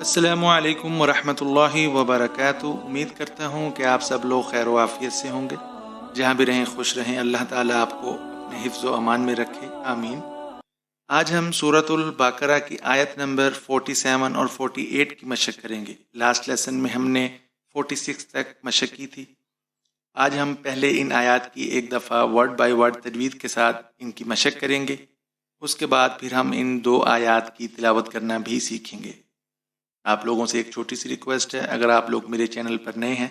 السلام علیکم ورحمۃ اللہ وبرکاتہ۔ امید کرتا ہوں کہ آپ سب لوگ خیر و عافیت سے ہوں گے، جہاں بھی رہیں خوش رہیں۔ اللہ تعالیٰ آپ کو اپنے حفظ و امان میں رکھے، آمین۔ آج ہم سورۃ البقرہ کی آیت نمبر 47 اور 48 کی مشق کریں گے۔ لاسٹ لیسن میں ہم نے 46 تک مشق کی تھی۔ آج ہم پہلے ان آیات کی ایک دفعہ ورڈ بائی ورڈ تجوید کے ساتھ ان کی مشق کریں گے، اس کے بعد پھر ہم ان 2 آیات کی تلاوت کرنا بھی سیکھیں گے۔ آپ لوگوں سے ایک چھوٹی سی ریکویسٹ ہے، اگر آپ لوگ میرے چینل پر نئے ہیں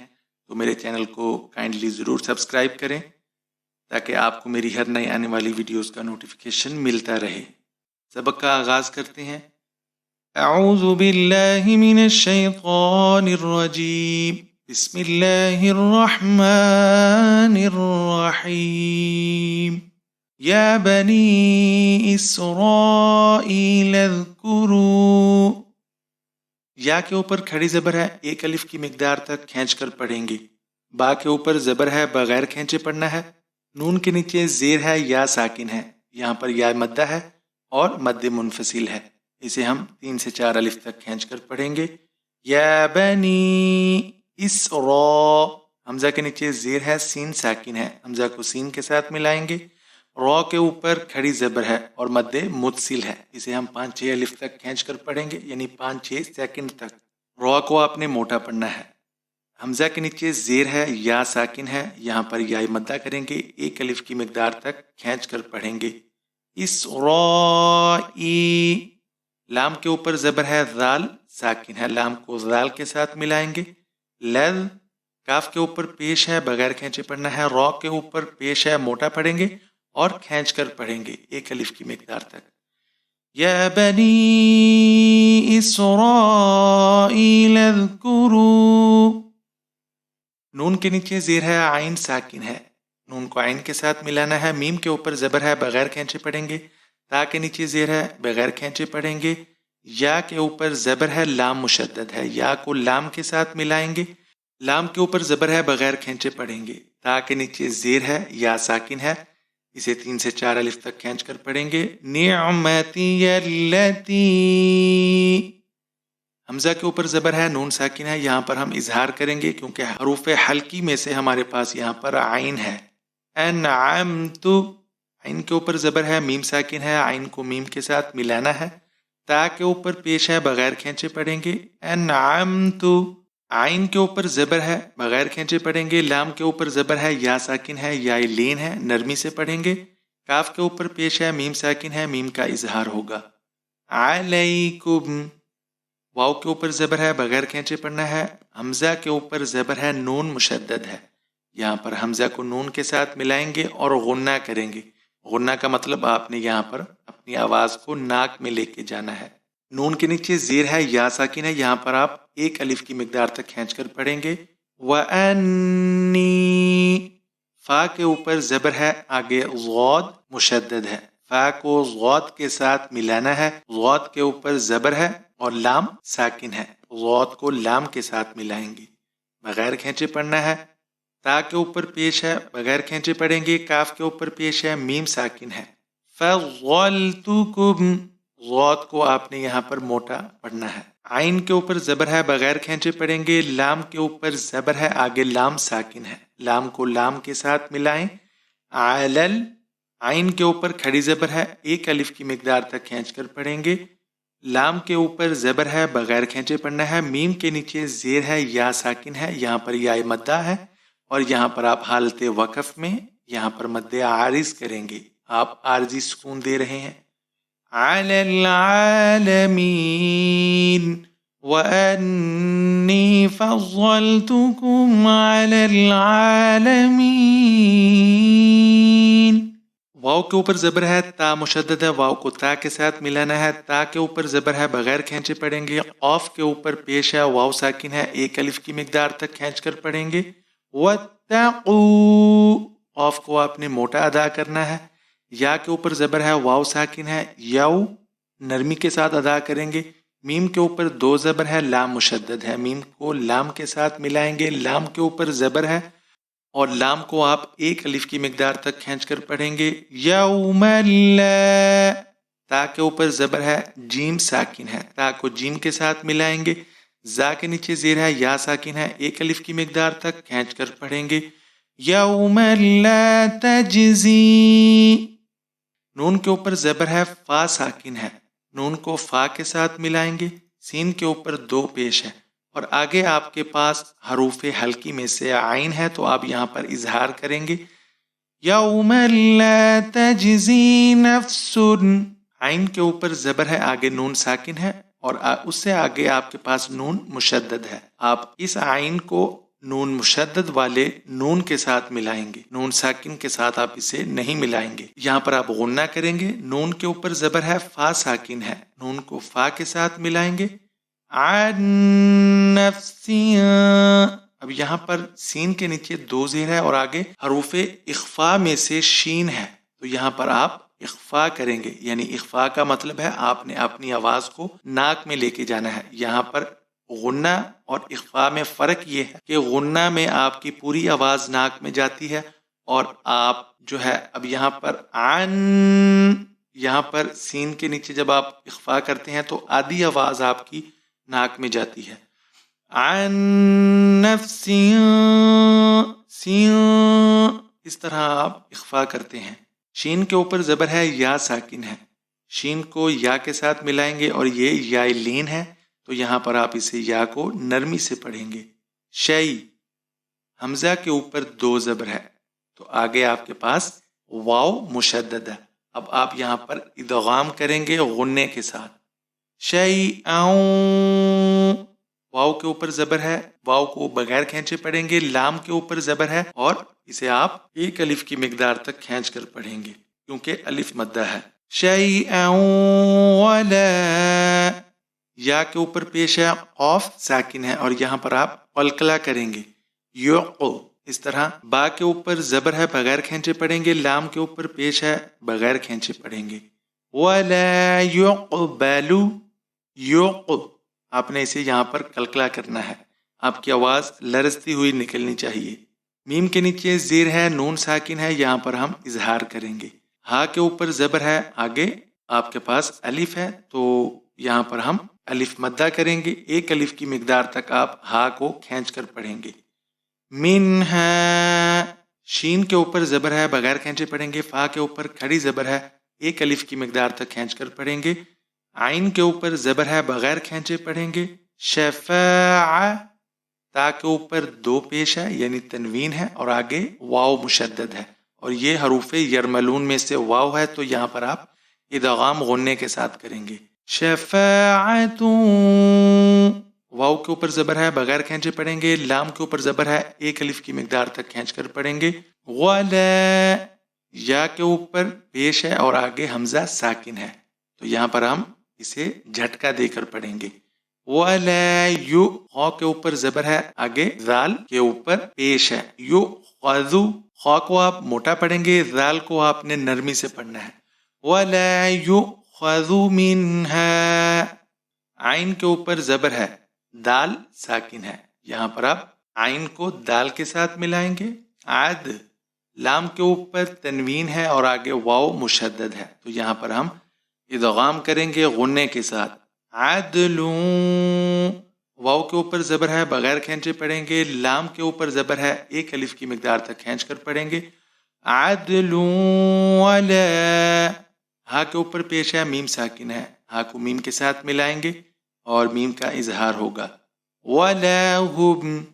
تو میرے چینل کو کائنڈلی ضرور سبسکرائب کریں تاکہ آپ کو میری ہر نئی آنے والی ویڈیوز کا نوٹیفیکیشن ملتا رہے۔ سبق کا آغاز کرتے ہیں۔ اعوذ باللہ من الشیطان الرجیم، بسم اللہ الرحمن الرحیم۔ یا بنی اسرائیل اذکروا، یا کے اوپر کھڑی زبر ہے، ایک الف کی مقدار تک کھینچ کر پڑھیں گے۔ با کے اوپر زبر ہے، بغیر کھینچے پڑھنا ہے۔ نون کے نیچے زیر ہے، یا ساکن ہے، یہاں پر یا مدہ ہے اور مد منفصل ہے، اسے ہم 3 سے 4 الف تک کھینچ کر پڑھیں گے۔ یا بنی اسرا، حمزہ کے نیچے زیر ہے، سین ساکن ہے، حمزہ کو سین کے ساتھ ملائیں گے۔ را کے اوپر کھڑی زبر ہے اور مد متصل ہے، اسے ہم 5-6 الف تک کھینچ کر پڑھیں گے، یعنی 5-6 سیکنڈ تک۔ را کو آپ نے موٹا پڑھنا ہے۔ حمزہ کے نیچے زیر ہے، یا ساکن ہے، یہاں پر یا مدہ کریں گے، ایک الف کی مقدار تک کھینچ کر پڑھیں گے۔ اسرائی، لام کے اوپر زبر ہے، ذال ساکن ہے، لام کو ذال کے ساتھ ملائیں گے۔ لذ، کاف کے اوپر پیش ہے، بغیر کھینچے پڑھنا ہے۔ را کے اوپر پیش ہے، موٹا پڑھیں گے اور کھینچ کر پڑھیں گے، ایک الف کی مقدار تک۔ یا بنی اسرائیل اذکروا، نون کے نیچے زیر ہے، عین ساکن ہے، نون کو عین کے ساتھ ملانا ہے۔ میم کے اوپر زبر ہے، بغیر کھینچے پڑھیں گے۔ تا کے نیچے زیر ہے، بغیر کھینچے پڑھیں گے۔ یا کے اوپر زبر ہے، لام مشدد ہے، یا کو لام کے ساتھ ملائیں گے۔ لام کے اوپر زبر ہے، بغیر کھینچے پڑھیں گے۔ تا کے نیچے زیر ہے، یا ساکن ہے، اسے 3 سے 4 الف تک کھینچ کر پڑھیں گے۔ نعمتی التی، حمزہ کے اوپر زبر ہے، نون ساکن ہے، یہاں پر ہم اظہار کریں گے کیونکہ حروف حلقی میں سے ہمارے پاس یہاں پر عین ہے۔ انعمت، عین کے اوپر زبر ہے، میم ساکن ہے، عین کو میم کے ساتھ ملانا ہے۔ تا کے اوپر پیش ہے، بغیر کھینچے پڑھیں گے۔ انعمت، عین کے اوپر زبر ہے، بغیر کھینچے پڑھیں گے۔ لام کے اوپر زبر ہے، یا ساکن ہے، یا لین ہے، نرمی سے پڑھیں گے۔ کاف کے اوپر پیش ہے، میم ساکن ہے، میم کا اظہار ہوگا۔ علیکم، واو کے اوپر زبر ہے، بغیر کھینچے پڑھنا ہے۔ حمزہ کے اوپر زبر ہے، نون مشدد ہے، یہاں پر حمزہ کو نون کے ساتھ ملائیں گے اور غنہ کریں گے۔ غنہ کا مطلب آپ نے یہاں پر اپنی آواز کو ناک میں لے کے جانا ہے۔ نون کے نیچے زیر ہے، یا ساکن ہے، یہاں پر آپ ایک الف کی مقدار تک کھینچ کر پڑھیں گے۔ وَأَنِّي، فا کے اوپر زبر ہے، آگے غاد مشدد ہے، فا کو غاد کے ساتھ ملانا ہے۔ غاد کے اوپر زبر ہے اور لام ساکن ہے، غاد کو لام کے ساتھ ملائیں گے، بغیر کھینچے پڑھنا ہے۔ تا کے اوپر پیش ہے، بغیر کھینچے پڑھیں گے۔ کاف کے اوپر پیش ہے، میم ساکن ہے۔ فَضَّلْتُكُمْ، غاد کو آپ نے یہاں پر موٹا پڑھنا ہے۔ عین کے اوپر زبر ہے، بغیر کھینچے پڑھیں گے۔ لام کے اوپر زبر ہے، آگے لام ساکن ہے، لام کو لام کے ساتھ ملائیں۔ علل، عین کے اوپر کھڑی زبر ہے، ایک الف کی مقدار تک کھینچ کر پڑھیں گے۔ لام کے اوپر زبر ہے، بغیر کھینچے پڑھنا ہے۔ میم کے نیچے زیر ہے، یا ساکن ہے، یہاں پر یا مدہ ہے اور یہاں پر آپ حالت وقف میں یہاں پر مد عارض کریں گے، آپ عارضی سکون دے رہے ہیں۔ علی العالمین وَأَنِّي فَضَّلْتُكُمْ عَلَى الْعَالَمِينَ، واو کے اوپر زبر ہے، تا مشدد ہے، واو کو تا کے ساتھ ملانا ہے۔ تا کے اوپر زبر ہے، بغیر کھینچے پڑھیں گے۔ قاف کے اوپر پیش ہے، واو ساکن ہے، ایک الف کی مقدار تک کھینچ کر پڑھیں گے۔ وَاتَّقُوا، قاف کو آپ نے موٹا ادا کرنا ہے۔ یا کے اوپر زبر ہے، واو ساکن ہے، یو نرمی کے ساتھ ادا کریں گے۔ میم کے اوپر 2 زبر ہے، لام مشدد ہے، میم کو لام کے ساتھ ملائیں گے۔ لام کے اوپر زبر ہے اور لام کو آپ ایک الف کی مقدار تک کھینچ کر پڑھیں گے۔ یوم لا، تا کے اوپر زبر ہے، جیم ساکن ہے، تا کو جیم کے ساتھ ملائیں گے. زا کے نیچے زیر ہے، یا ساکن ہے، ایک الف کی مقدار تک کھینچ کر پڑھیں گے. یوم لا تجزی. نون کے اوپر زبر ہے، فا ساکن ہے، نون کو فا کے ساتھ ملائیں گے. سین کے اوپر دو پیش ہے اور آگے آپ کے پاس حروف حلقی میں سے عین ہے تو آپ یہاں پر اظہار کریں گے. یوم لا تجزی نفس. عین کے اوپر زبر ہے، آگے نون ساکن ہے اور اس سے آگے آپ کے پاس نون مشدد ہے. آپ اس عین کو نون مشدد والے نون کے ساتھ ملائیں گے، نون ساکن کے ساتھ آپ اسے نہیں ملائیں گے. یہاں پر آپ غنہ کریں گے. نون کے اوپر زبر ہے، فا ساکن ہے، نون کو فا کے ساتھ ملائیں گے. عن نفسی. اب یہاں پر سین کے نیچے دو زیر ہے اور آگے حروف اخفا میں سے شین ہے تو یہاں پر آپ اخفا کریں گے. یعنی اخفا کا مطلب ہے آپ نے اپنی آواز کو ناک میں لے کے جانا ہے. یہاں پر غنہ اور اخفا میں فرق یہ ہے کہ غنہ میں آپ کی پوری آواز ناک میں جاتی ہے اور آپ جو ہے اب یہاں پر یہاں پر سین کے نیچے جب آپ اخفا کرتے ہیں تو آدھی آواز آپ کی ناک میں جاتی ہے. عن نفس. اس طرح آپ اخفا کرتے ہیں. شین کے اوپر زبر ہے، یا ساکن ہے، شین کو یا کے ساتھ ملائیں گے اور یہ یا لین ہے تو یہاں پر آپ اسے یا کو نرمی سے پڑھیں گے. شئی. حمزہ کے اوپر دو زبر ہے تو آگے آپ کے پاس واو مشدد ہے. اب آپ یہاں پر ادغام کریں گے غنے کے ساتھ. شیئن. واو کے اوپر زبر ہے، واو کو بغیر کھینچے پڑھیں گے. لام کے اوپر زبر ہے اور اسے آپ ایک الف کی مقدار تک کھینچ کر پڑھیں گے کیونکہ الف مدہ ہے. شیئن ولا. یا کے اوپر پیش ہے، قاف ساکن ہے اور یہاں پر آپ قلقلہ کریں گے. یعقو. اس طرح با کے اوپر زبر ہے، بغیر کھینچے پڑھیں گے. لام کے اوپر پیش ہے، بغیر کھینچے پڑھیں گے. ولا يقبل. یعقو. آپ نے اسے یہاں پر قلقلہ کرنا ہے، آپ کی آواز لرزتی ہوئی نکلنی چاہیے. میم کے نیچے زیر ہے، نون ساکن ہے، یہاں پر ہم اظہار کریں گے. ہا کے اوپر زبر ہے، آگے آپ کے پاس الف ہے تو یہاں پر ہم الف مدہ کریں گے. ایک الف کی مقدار تک آپ ہا کو کھینچ کر پڑھیں گے. منہا. شین کے اوپر زبر ہے، بغیر کھینچے پڑھیں گے. فا کے اوپر کھڑی زبر ہے، ایک الف کی مقدار تک کھینچ کر پڑھیں گے. عین کے اوپر زبر ہے، بغیر کھینچے پڑھیں گے. شفاع. تا کے اوپر دو پیش ہے یعنی تنوین ہے اور آگے واو مشدد ہے اور یہ حروف یرملون میں سے واو ہے تو یہاں پر آپ ادغام غنے کے ساتھ کریں گے. شفاعت. واو کے اوپر زبر ہے، بغیر کھینچے پڑھیں گے. لام کے اوپر زبر ہے، ایک الف کی مقدار تک کھینچ کر پڑھیں گے. ولا. یا کے اوپر پیش ہے اور آگے حمزہ ساکن ہے تو یہاں پر ہم اسے جھٹکا دے کر پڑھیں گے. ولا یو. خا کے اوپر زبر ہے، آگے ذال کے اوپر پیش ہے. یو خذو. خا کو آپ موٹا پڑھیں گے، ذال کو آپ نے نرمی سے پڑھنا ہے. ولا یؤخذ منها. عین کے اوپر زبر ہے، دال ساکن ہے، یہاں پر آپ عین کو دال کے ساتھ ملائیں گے. عد. لام کے اوپر تنوین ہے اور آگے واو مشدد ہے تو یہاں پر ہم ادغام کریں گے غنے کے ساتھ. عدل. واو کے اوپر زبر ہے، بغیر کھینچے پڑھیں گے. لام کے اوپر زبر ہے، ایک الف کی مقدار تک کھینچ کر پڑھیں گے. عدل ولا. ہا کے اوپر پیش ہے، میم ساکن ہے، ہا کو میم کے ساتھ ملائیں گے اور میم کا اظہار ہوگا. ولا هم.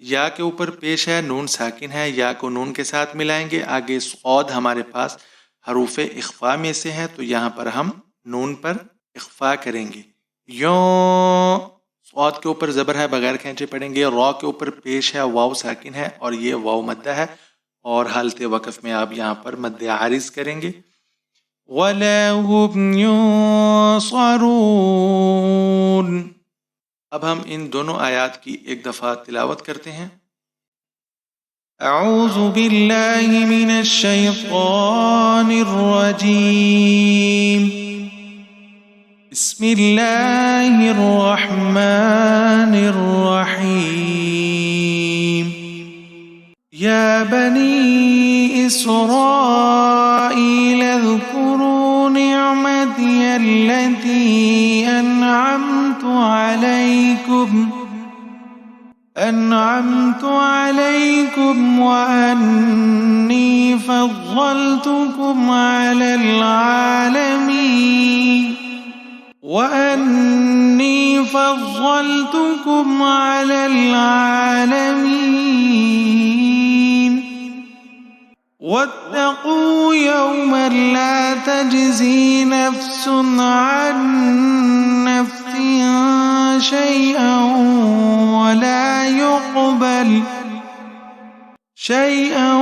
یا کے اوپر پیش ہے، نون ساکن ہے، یا کو نون کے ساتھ ملائیں گے. آگے صاد ہمارے پاس حروف اخفا میں سے ہے تو یہاں پر ہم نون پر اخفا کریں گے. یوں. صاد کے اوپر زبر ہے، بغیر کھینچے پڑھیں گے. را کے اوپر پیش ہے، واو ساکن ہے اور یہ واو مدہ ہے اور حالت وقف میں آپ یہاں پر مد عارض کریں گے. وَلَا هُمْ يُنصَرُونَ. اب ہم ان دونوں آیات کی ایک دفعہ تلاوت کرتے ہیں. اعوذ باللہ من الشیطان الرجیم. بسم اللہ الرحمن الرحیم. یا بنی اسرائیل اذکروا نعمتی نعمتي التي أنعمت عليكم وأني فضلتكم على العالمين واتقوا يوما لا تجزي نفس عن نفس شيئا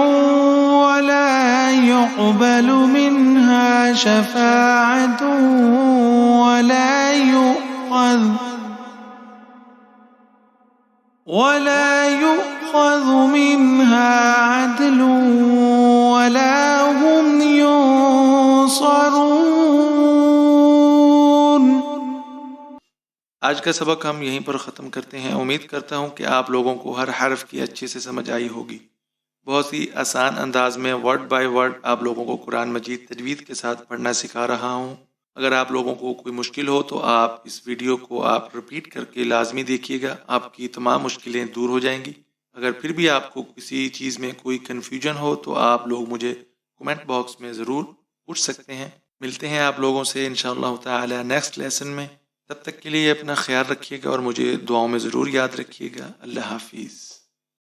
ولا يقبل منها شفاعة ولا يؤخذ منها عدل ولا هم ينصرون۔ آج کا سبق ہم یہیں پر ختم کرتے ہیں۔ امید کرتا ہوں کہ آپ لوگوں کو ہر حرف کی اچھے سے سمجھ آئی ہوگی۔ بہت ہی آسان انداز میں ورڈ بائی ورڈ آپ لوگوں کو قرآن مجید تجوید کے ساتھ پڑھنا سکھا رہا ہوں۔ اگر آپ لوگوں کو کوئی مشکل ہو تو آپ اس ویڈیو کو آپ رپیٹ کر کے لازمی دیکھیے گا، آپ کی تمام مشکلیں دور ہو جائیں گی۔ اگر پھر بھی آپ کو کسی چیز میں کوئی کنفیوژن ہو تو آپ لوگ مجھے کمنٹ باکس میں ضرور پوچھ سکتے ہیں۔ ملتے ہیں آپ لوگوں سے انشاءاللہ تعالی نیکسٹ لیسن میں۔ تب تک کے لیے اپنا خیال رکھیے گا اور مجھے دعاؤں میں ضرور یاد رکھیے گا۔ اللہ حافظ۔